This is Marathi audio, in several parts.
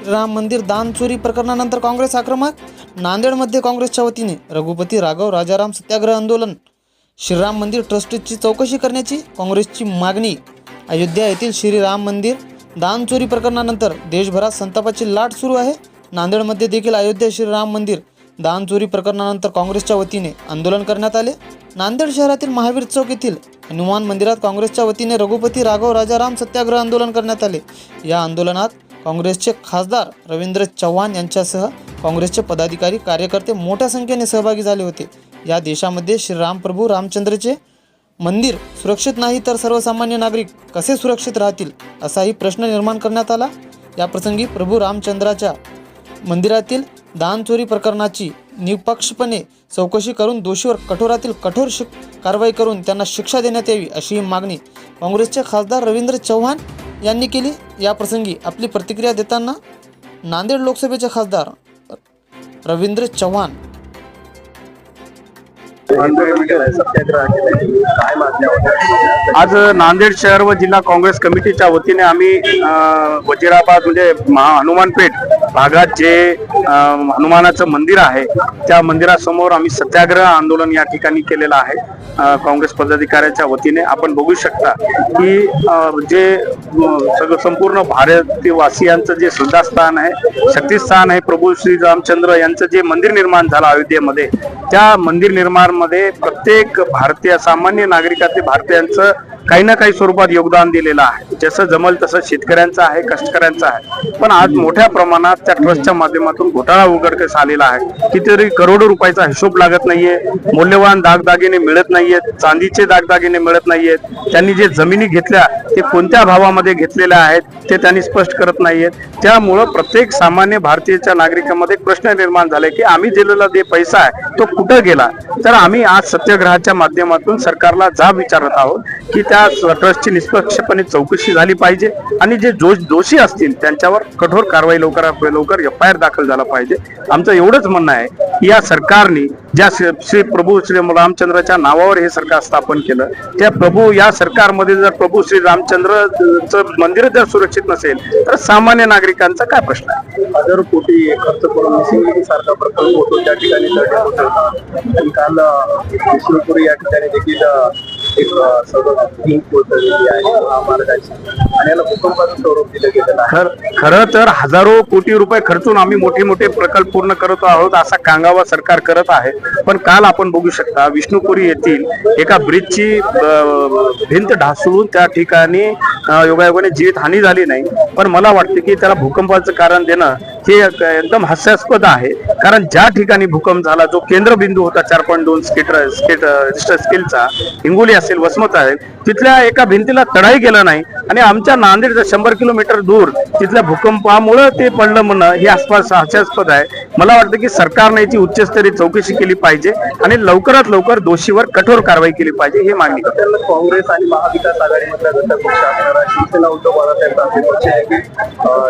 राम मंदिर दान चोरी प्रकरणानंतर काँग्रेस आक्रमक. नांदेडमध्ये काँग्रेसच्या वतीने रघुपती राघव राजाराम सत्याग्रह आंदोलन. श्रीराम मंदिर ट्रस्टची चौकशी करण्याची काँग्रेसची मागणी. अयोध्या येथील श्रीराम मंदिर दान चोरी प्रकरणानंतर देशभरात संतापाची लाट सुरू आहे. नांदेडमध्ये देखील अयोध्या श्रीराम मंदिर दान चोरी प्रकरणानंतर काँग्रेसच्या वतीने आंदोलन करण्यात आले. नांदेड शहरातील महावीर चौक येथील हनुमान मंदिरात काँग्रेसच्या वतीने रघुपती राघव राजाराम सत्याग्रह आंदोलन करण्यात आले. या आंदोलनात काँग्रेसचे खासदार रवींद्र चव्हाण यांच्यासह काँग्रेसचे पदाधिकारी कार्यकर्ते मोठ्या संख्येने सहभागी झाले होते. या देशामध्ये श्रीराम प्रभू रामचंद्रचे मंदिर सुरक्षित नाही तर सर्वसामान्य नागरिक कसे सुरक्षित राहतील असाही प्रश्न निर्माण करण्यात आला. याप्रसंगी प्रभू रामचंद्राच्या मंदिरातील दान चोरी प्रकरणाची निष्पक्षपणे चौकशी करून दोषीवर कठोरातील कठोर कारवाई करून त्यांना शिक्षा देण्यात यावी अशी मागणी काँग्रेसचे खासदार रवींद्र चव्हाण यांनी केली. या प्रसंगी आपली प्रतिक्रिया देताना नांदेड लोकसभेचे खासदार रवींद्र चव्हाण आज नांदेड शहर व जिल्हा काँग्रेस कमिटीच्या वतीने आम्ही वजीराबाद म्हणजे हनुमानपेठ भागात जे हनुमानाचं मंदिर आहे त्या मंदिरासमोर आम्ही सत्याग्रह आंदोलन या ठिकाणी केलेलं आहे. काँग्रेस पदाधिकाऱ्यांच्या वतीने आपण बघू शकता की जे सगळं संपूर्ण भारतवासियांचं जे श्रद्धास्थान आहे, शक्तिस्थान आहे, प्रभू श्री रामचंद्र यांचं जे मंदिर निर्माण झालं अयोध्येमध्ये, त्या मंदिर निर्माणामध्ये प्रत्येक भारतीय सामान्य नागरिकाचे भारतीयांचं काही ना काही स्वरूपात योगदान दिलेलं आहे. जसं जमल तसं शेतकऱ्यांचं आहे, कष्टकऱ्यांचं आहे. पण आज मोठ्या प्रमाणात त्या ट्रस्टच्या माध्यमातून घोटाळा उघडकीस आलेला आहे. कितीतरी करोडो रुपयाचा हिशोब लागत नाहीये, मौल्यवान दागदागिने मिळत नाहीयेत, चांदीचे दागदागिने मिळत नाहीयेत. त्यांनी जे जमिनी घेतल्या ते कोणत्या भावामध्ये घेतलेल्या आहेत ते त्यांनी स्पष्ट करत नाहीयेत. त्यामुळं प्रत्येक सामान्य भारतीयच्या नागरिकांमध्ये प्रश्न निर्माण झाले की आम्ही दिलेला जे पैसा आहे तो कुठं गेला. तर आम्ही आज सत्याग्रहाच्या माध्यमातून सरकारला जाब विचारत आहोत की त्या ट्रस्टची निष्पक्षपणे चौकशी झाली पाहिजे आणि जे दोषी असतील त्यांच्यावर कठोर कारवाई लवकरात लवकर FIR दाखल झाला पाहिजे. आमचं एवढंच म्हणणं आहे की या सरकारने ज्या श्री प्रभू श्री रामचंद्राच्या नावावर हे सरकार स्थापन केलं त्या प्रभू या सरकारमध्ये जर प्रभू श्री रामचंद्रचं मंदिर जर सुरक्षित नसेल तर सामान्य नागरिकांचा काय प्रश्न आहे. हजारो कोटी खर्च करून सारखा प्रकल्प होतो त्या ठिकाणी आणि काल विष्णुपुरी या ठिकाणी देखील एक सगळं कोसळलेली आहे महामार्गाची आणि याला भूकंपाचं स्वरूप दिलं गेलेलं आहे. खरं तर हजारो कोटी रुपये खर्चून आम्ही मोठे मोठे प्रकल्प पूर्ण करत आहोत असा कांगावा सरकार करत आहे. पण काल आपण बघू शकता विष्णुपुरी येथील एका ब्रिजची भिंत ढासळून त्या ठिकाणी योगायोगाने जीवित हानी झाली नाही. पण मला वाटते की त्याला भूकंपाचं कारण देणं हे एकदम हास्यास्पद आहे. कारण ज्या ठिकाणी भूकंप झाला जो केंद्रबिंदू होता 4.2 रिश्टर स्केलचा, हिंगोली असेल, वसमत आहे, तिथल्या एका भिंतीला तडाई गेला नाही आणि आमच्या नांदेड 100 किलोमीटर दूर तिथल्या भूकंपामुळे ते पडलं म्हणणं हे हास्यास्पद आहे. मला वाटतं की सरकारने याची उच्चस्तरीय चौकशी केली पाहिजे आणि लवकरात लवकर दोषीवर कठोर कारवाई केली पाहिजे हे मागणी करतो. काँग्रेस आणि महाविकास आघाडीमधल्या घटक पक्ष असणारा शिवसेना उद्धव बाळासाहेब ठाकरे पक्ष आहे की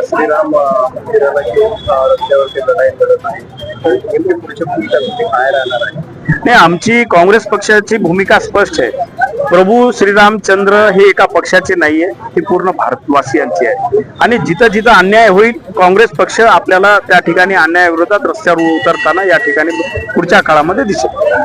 श्रीराम मंदिराला रस्त्यावर ते लढाई लढत आहे. तर पुढच्या भूमिका काय राहणार आहे? नाही, आमची काँग्रेस पक्षाची भूमिका स्पष्ट आहे. प्रभू श्रीरामचंद्र हे एका पक्षाचे नाहीये, ही पूर्ण भारतवासियांची आहे. आणि जिथं जिथं अन्याय होईल काँग्रेस पक्ष आपल्याला त्या ठिकाणी अन्यायाविरोधात रस्त्यावर उतरताना या ठिकाणी पुढच्या काळामध्ये दिसेल.